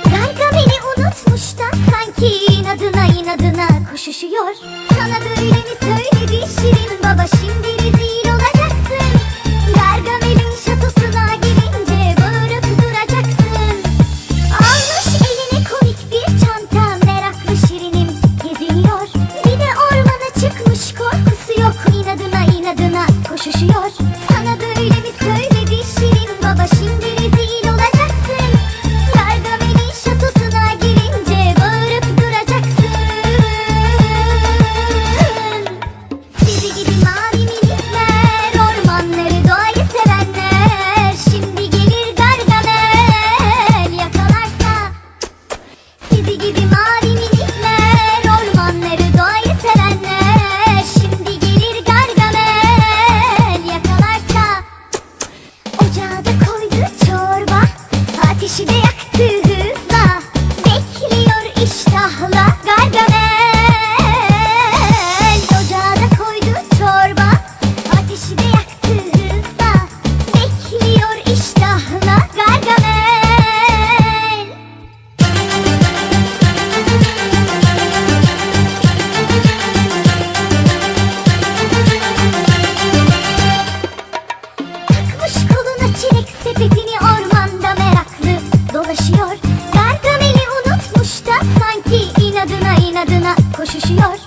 Gargamel'i unutmuş da sanki inadına koşuşuyor. Sana böyle mi söyledi Şirin baba, şimdi rezil olacaksın. Gargamel'in şatosuna gelince bağırıp duracaksın. Almış eline komik bir çanta, meraklı Şirin'im geziniyor. Bir de ormana çıkmış, korkusu yok, inadına koşuşuyor. Sana böyle mi söyledi Şirin baba, şimdi rezil olacaksın. Gargamel'in şatosuna gelince bağırıp duracaksın. Sizi gibi mavi minikler, ormanları doğayı sevenler, şimdi gelir Gargamel yakalarsa. Sizi gibi mavi minikler, ormanları doğayı sevenler, şimdi gelir Gargamel yakalarsa. Ocağa da koydu çorba, ateşi de yaktı hızla, bekliyor iştahla Gargamel. Ocağa da koydu çorba, ateşi de yaktı hızla, bekliyor iştahla Gargamel. Takmış koluna çilek sepetini, ormanda meraklı dolaşıyor. Gargamel'i unutmuş da sanki inadına koşuşuyor.